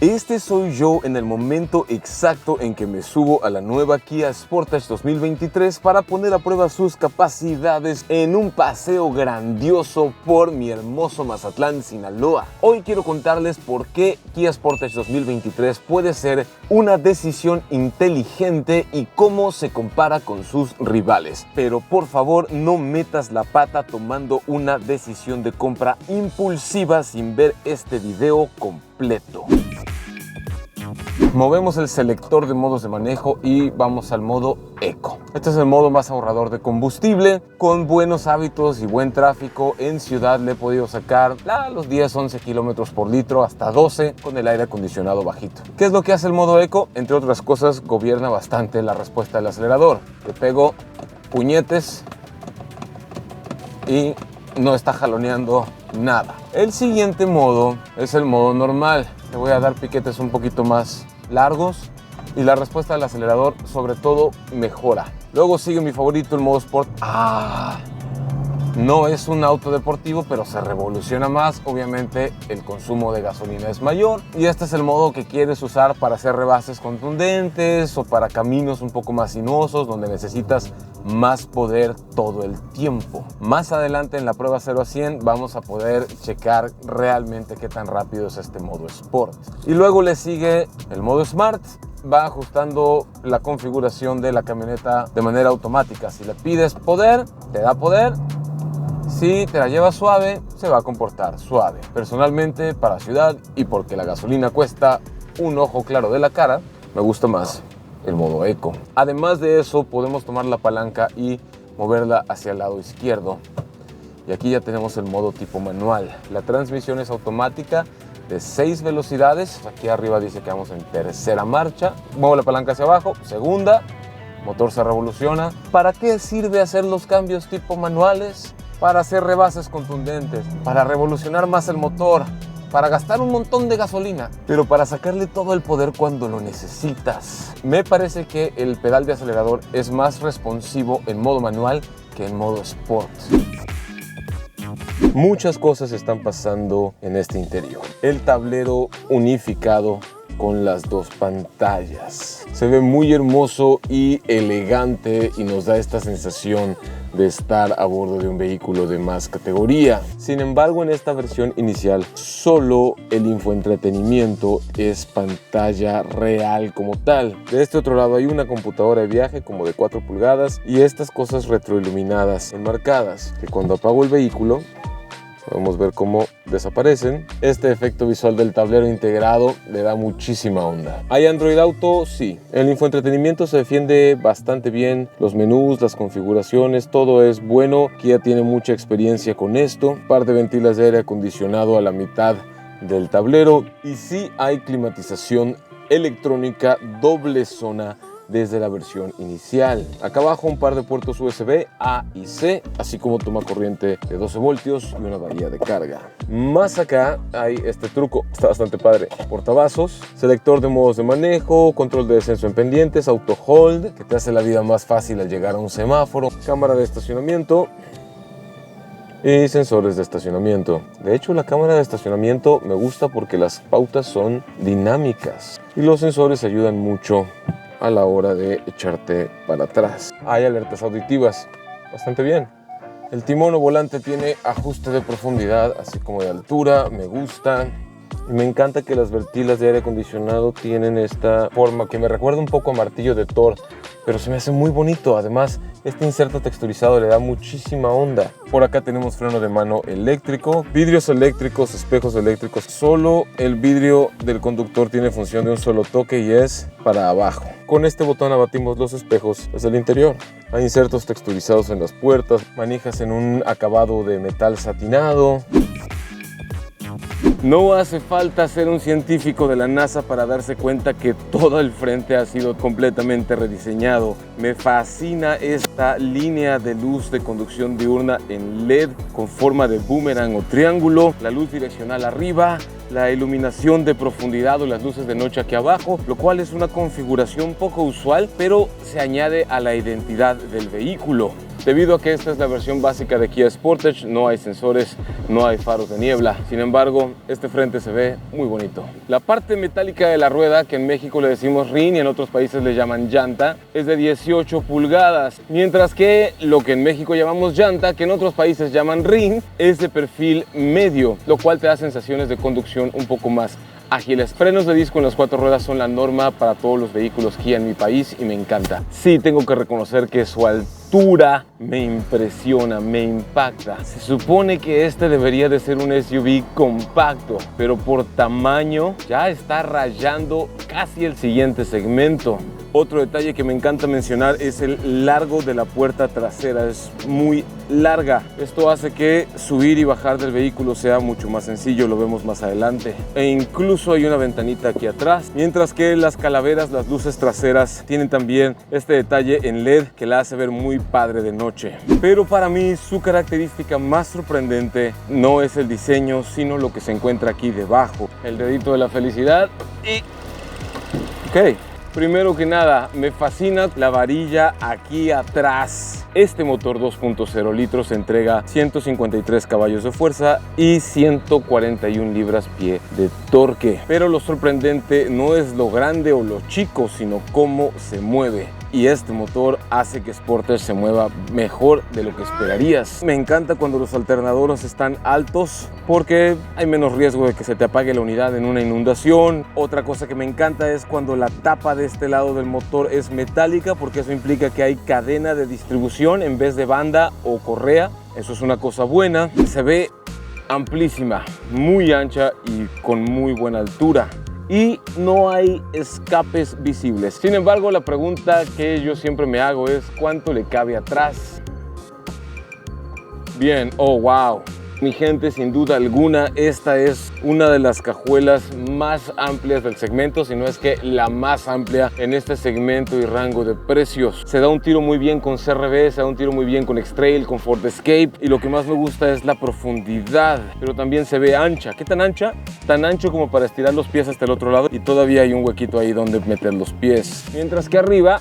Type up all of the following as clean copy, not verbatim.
Este soy yo en el momento exacto en que me subo a la nueva Kia Sportage 2023 para poner a prueba sus capacidades en un paseo grandioso por mi hermoso Mazatlán, Sinaloa. Hoy quiero contarles por qué Kia Sportage 2023 puede ser una decisión inteligente y cómo se compara con sus rivales. Pero por favor no metas la pata tomando una decisión de compra impulsiva sin ver este video completo. Movemos el selector de modos de manejo y vamos al modo Eco. Este es el modo más ahorrador de combustible. Con buenos hábitos y buen tráfico en ciudad le he podido sacar a los 10-11 kilómetros por litro hasta 12 con el aire acondicionado bajito. ¿Qué es lo que hace el modo Eco? Entre otras cosas, gobierna bastante la respuesta del acelerador. Le pego puñetes y no está jaloneando nada. El siguiente modo es el modo normal. Le voy a dar piquetes un poquito más largos y la respuesta del acelerador sobre todo mejora. Luego sigue mi favorito, el modo Sport. No es un auto deportivo, pero se revoluciona más. Obviamente el consumo de gasolina es mayor y este es el modo que quieres usar para hacer rebases contundentes o para caminos un poco más sinuosos donde necesitas más poder todo el tiempo. Más adelante en la prueba 0 a 100 vamos a poder checar realmente qué tan rápido es este modo Sport. Y luego le sigue el modo Smart. Va ajustando la configuración de la camioneta de manera automática. Si le pides poder, te da poder. Si te la llevas suave, se va a comportar suave. Personalmente, para ciudad y porque la gasolina cuesta un ojo claro de la cara, me gusta más el modo Eco. Además de eso, podemos tomar la palanca y moverla hacia el lado izquierdo. Y aquí ya tenemos el modo tipo manual. La transmisión es automática de 6 velocidades. Aquí arriba dice que vamos en tercera marcha. Muevo la palanca hacia abajo, segunda, motor se revoluciona. ¿Para qué sirve hacer los cambios tipo manuales? Para hacer rebases contundentes, para revolucionar más el motor, para gastar un montón de gasolina, pero para sacarle todo el poder cuando lo necesitas. Me parece que el pedal de acelerador es más responsivo en modo manual que en modo Sport. Muchas cosas están pasando en este interior. El tablero unificado con las dos pantallas. Se ve muy hermoso y elegante y nos da esta sensación de estar a bordo de un vehículo de más categoría. Sin embargo, en esta versión inicial, solo el infoentretenimiento es pantalla real como tal. De este otro lado hay una computadora de viaje como de 4 pulgadas y estas cosas retroiluminadas enmarcadas, que cuando apago el vehículo, podemos ver cómo desaparecen. Este efecto visual del tablero integrado le da muchísima onda. ¿Hay Android Auto? Sí. El infoentretenimiento se defiende bastante bien. Los menús, las configuraciones, todo es bueno. Kia tiene mucha experiencia con esto. Par de ventilas de aire acondicionado a la mitad del tablero. Y sí hay climatización electrónica doble zona desde la versión inicial. Acá abajo un par de puertos USB A y C, así como toma corriente de 12 voltios y una bahía de carga. Más acá hay este truco, está bastante padre. Portavasos, selector de modos de manejo, control de descenso en pendientes, auto hold, que te hace la vida más fácil al llegar a un semáforo, cámara de estacionamiento y sensores de estacionamiento. De hecho, la cámara de estacionamiento me gusta porque las pautas son dinámicas y los sensores ayudan mucho a la hora de echarte para atrás. Hay alertas auditivas, bastante bien. El timón o volante tiene ajuste de profundidad, así como de altura, me gusta. Y me encanta que las ventilas de aire acondicionado tienen esta forma que me recuerda un poco a martillo de Thor, pero se me hace muy bonito. Además, este inserto texturizado le da muchísima onda. Por acá tenemos freno de mano eléctrico, vidrios eléctricos, espejos eléctricos. Solo el vidrio del conductor tiene función de un solo toque y es para abajo. Con este botón abatimos los espejos desde el interior. Hay insertos texturizados en las puertas, manijas en un acabado de metal satinado. No hace falta ser un científico de la NASA para darse cuenta que todo el frente ha sido completamente rediseñado. Me fascina esta línea de luz de conducción diurna en LED con forma de boomerang o triángulo, la luz direccional arriba, la iluminación de profundidad o las luces de noche aquí abajo, lo cual es una configuración poco usual, pero se añade a la identidad del vehículo. Debido a que esta es la versión básica de Kia Sportage, no hay sensores, no hay faros de niebla. Sin embargo, este frente se ve muy bonito. La parte metálica de la rueda, que en México le decimos rin y en otros países le llaman llanta, es de 18 pulgadas, mientras que lo que en México llamamos llanta, que en otros países llaman rin, es de perfil medio, lo cual te da sensaciones de conducción un poco más ágiles. Frenos de disco en las 4 ruedas son la norma para todos los vehículos Kia en mi país y me encanta. Sí, tengo que reconocer que su altura me impresiona, me impacta. Se supone que este debería de ser un SUV compacto, pero por tamaño ya está rayando casi el siguiente segmento. Otro detalle que me encanta mencionar es el largo de la puerta trasera, es muy larga. Esto hace que subir y bajar del vehículo sea mucho más sencillo, lo vemos más adelante. E incluso hay una ventanita aquí atrás, mientras que las calaveras, las luces traseras, tienen también este detalle en LED que la hace ver muy padre de noche. Pero para mí su característica más sorprendente no es el diseño, sino lo que se encuentra aquí debajo. El dedito de la felicidad y... ok. Primero que nada, me fascina la varilla aquí atrás. Este motor 2.0 litros entrega 153 caballos de fuerza y 141 libras-pie de torque. Pero lo sorprendente no es lo grande o lo chico, sino cómo se mueve. Y este motor hace que Sportage se mueva mejor de lo que esperarías. Me encanta cuando los alternadores están altos porque hay menos riesgo de que se te apague la unidad en una inundación. Otra cosa que me encanta es cuando la tapa de este lado del motor es metálica, porque eso implica que hay cadena de distribución en vez de banda o correa. Eso es una cosa buena. Se ve amplísima, muy ancha y con muy buena altura. Y no hay escapes visibles. Sin embargo, la pregunta que yo siempre me hago es ¿cuánto le cabe atrás? Bien, oh wow. Mi gente, sin duda alguna, esta es una de las cajuelas más amplias del segmento, si no es que la más amplia en este segmento y rango de precios. Se da un tiro muy bien con CR-V, se da un tiro muy bien con X-Trail, con Ford Escape, y lo que más me gusta es la profundidad, pero también se ve ancha. ¿Qué tan ancha? Tan ancho como para estirar los pies hasta el otro lado y todavía hay un huequito ahí donde meter los pies. Mientras que arriba,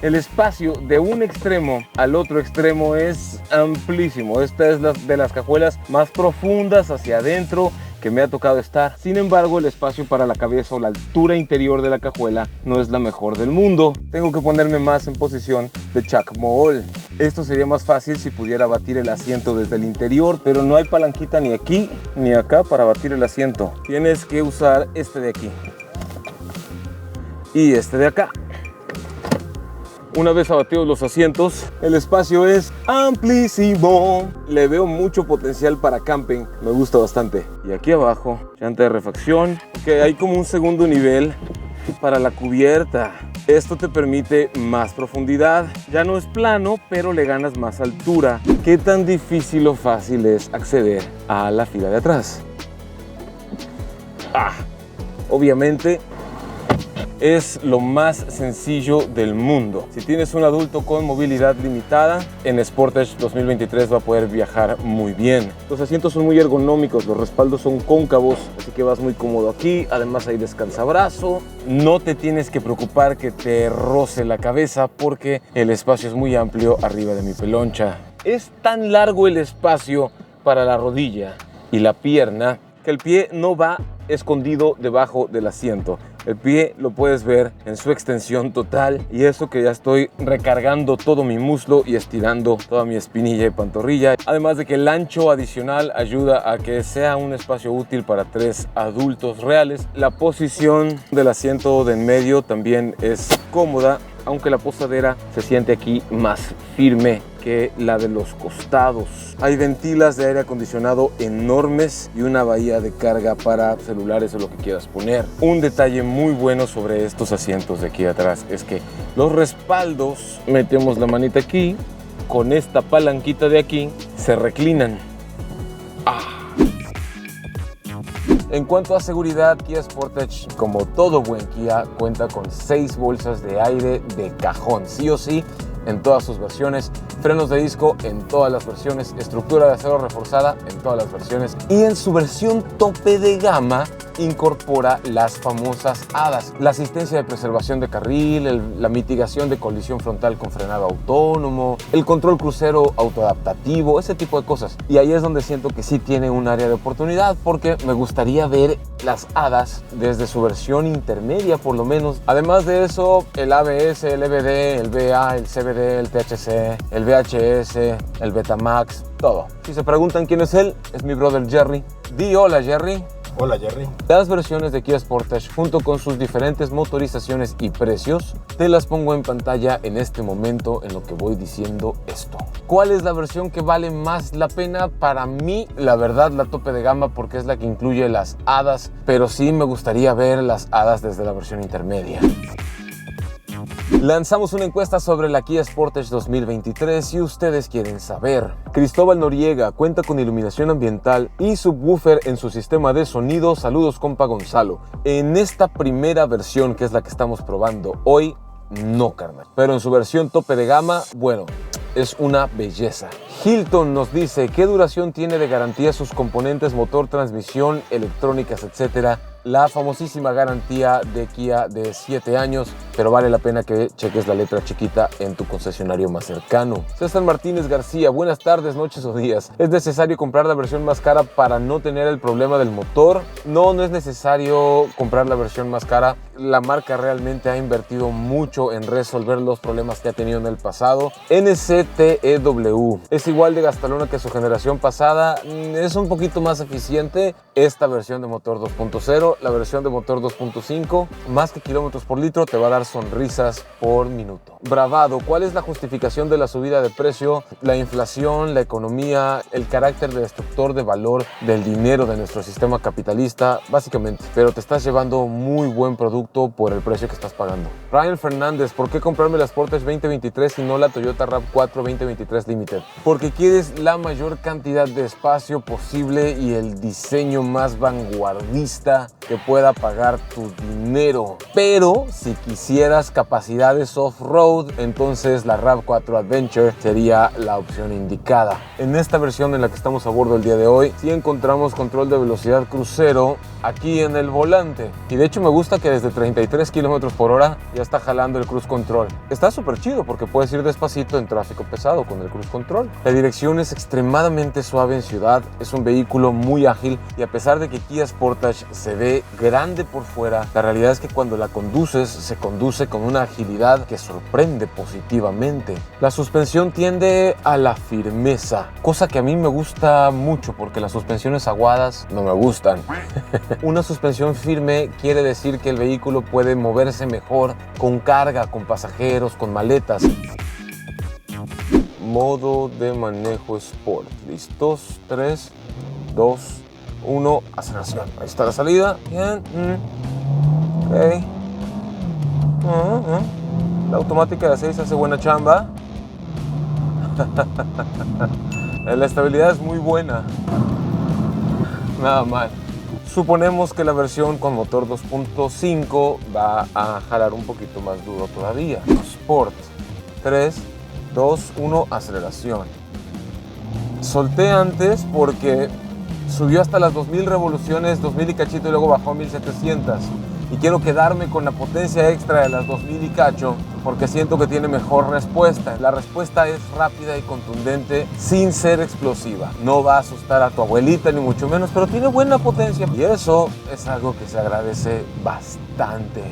el espacio de un extremo al otro extremo es amplísimo. Esta es de las cajuelas más profundas hacia adentro que me ha tocado estar. Sin embargo, el espacio para la cabeza o la altura interior de la cajuela no es la mejor del mundo. Tengo que ponerme más en posición de Chuck Moll. Esto sería más fácil si pudiera batir el asiento desde el interior, pero no hay palanquita ni aquí ni acá para batir el asiento. Tienes que usar este de aquí y este de acá. Una vez abatidos los asientos, el espacio es amplísimo. Le veo mucho potencial para camping, me gusta bastante. Y aquí abajo, llanta de refacción, que hay como un segundo nivel para la cubierta. Esto te permite más profundidad. Ya no es plano, pero le ganas más altura. ¿Qué tan difícil o fácil es acceder a la fila de atrás? Obviamente es lo más sencillo del mundo. Si tienes un adulto con movilidad limitada, en Sportage 2023 va a poder viajar muy bien. Los asientos son muy ergonómicos, los respaldos son cóncavos, así que vas muy cómodo aquí. Además hay descansabrazo. No te tienes que preocupar que te roce la cabeza porque el espacio es muy amplio arriba de mi peloncha. Es tan largo el espacio para la rodilla y la pierna que el pie no va escondido debajo del asiento. El pie lo puedes ver en su extensión total, y eso que ya estoy recargando todo mi muslo y estirando toda mi espinilla y pantorrilla. Además de que el ancho adicional ayuda a que sea un espacio útil para 3 adultos reales. La posición del asiento de en medio también es cómoda, aunque la posadera se siente aquí más firme que la de los costados. Hay ventilas de aire acondicionado enormes y una bahía de carga para celulares o lo que quieras poner. Un detalle muy bueno sobre estos asientos de aquí atrás es que los respaldos, metemos la manita aquí, con esta palanquita de aquí, se reclinan. En cuanto a seguridad, Kia Sportage, como todo buen Kia, cuenta con 6 bolsas de aire de cajón. Sí o sí, en todas sus versiones, frenos de disco en todas las versiones, estructura de acero reforzada en todas las versiones, y en su versión tope de gama incorpora las famosas HADAS, la asistencia de preservación de carril, la mitigación de colisión frontal con frenado autónomo, el control crucero autoadaptativo, ese tipo de cosas. Y ahí es donde siento que sí tiene un área de oportunidad, porque me gustaría ver las HADAS desde su versión intermedia por lo menos. Además de eso, el ABS, el EBD, el VA, el CBD, el THC, el VHS, el Betamax, todo. Si se preguntan quién es él, es mi brother Jerry. Di hola, Jerry. Hola, Jerry. Las versiones de Kia Sportage, junto con sus diferentes motorizaciones y precios, te las pongo en pantalla en este momento en lo que voy diciendo esto. ¿Cuál es la versión que vale más la pena? Para mí, la verdad, la tope de gama, porque es la que incluye las HADAS, pero sí me gustaría ver las HADAS desde la versión intermedia. Lanzamos una encuesta sobre la Kia Sportage 2023 si ustedes quieren saber. Cristóbal Noriega cuenta con iluminación ambiental y subwoofer en su sistema de sonido. Saludos, compa Gonzalo. En esta primera versión, que es la que estamos probando hoy, no, carnal. Pero en su versión tope de gama, bueno, es una belleza. Hilton nos dice: ¿qué duración tiene de garantía sus componentes, motor, transmisión, electrónicas, etcétera? La famosísima garantía de Kia de 7 años, pero vale la pena que cheques la letra chiquita en tu concesionario más cercano. César Martínez García: buenas tardes, noches o días. ¿Es necesario comprar la versión más cara para no tener el problema del motor? No, no es necesario comprar la versión más cara. La marca realmente ha invertido mucho en resolver los problemas que ha tenido en el pasado. NCTEW es igual de gastalona que su generación pasada, es un poquito más eficiente esta versión de motor 2.0. La versión de motor 2.5, más que kilómetros por litro, te va a dar sonrisas por minuto. Bravado: ¿cuál es la justificación de la subida de precio? La inflación, la economía, el carácter de destructor de valor del dinero de nuestro sistema capitalista, básicamente. Pero te estás llevando muy buen producto por el precio que estás pagando. Ryan Fernández: ¿por qué comprarme la Sportage 2023 y no la Toyota RAV4 2023 Limited? Porque quieres la mayor cantidad de espacio posible y el diseño más vanguardista que pueda pagar tu dinero. Pero si quisieras capacidades off-road, entonces la RAV4 Adventure sería la opción indicada. En esta versión en la que estamos a bordo el día de hoy, sí encontramos control de velocidad crucero aquí en el volante. Y de hecho me gusta que desde 33 km por hora ya está jalando el cruise control. Está súper chido porque puedes ir despacito en tráfico pesado con el cruise control. La dirección es extremadamente suave en ciudad, es un vehículo muy ágil, y a pesar de que Kia Sportage se ve grande por fuera, la realidad es que cuando la conduces, se conduce con una agilidad que sorprende positivamente. La suspensión tiende a la firmeza, cosa que a mí me gusta mucho porque las suspensiones aguadas no me gustan. Una suspensión firme quiere decir que el vehículo puede moverse mejor con carga, con pasajeros, con maletas. Modo de manejo Sport. ¿Listos? 3, 2, 1, aceleración. Ahí está la salida. Bien. Ok. La automática de 6 hace buena chamba. La estabilidad es muy buena. Nada mal. Suponemos que la versión con motor 2.5 va a jalar un poquito más duro todavía. Sport. 3, 2, 1, aceleración. Solté antes porque subió hasta las 2000 revoluciones, 2000 y cachito, y luego bajó a 1700. Y quiero quedarme con la potencia extra de las 2000 y cacho porque siento que tiene mejor respuesta. La respuesta es rápida y contundente sin ser explosiva. No va a asustar a tu abuelita ni mucho menos, pero tiene buena potencia y eso es algo que se agradece bastante.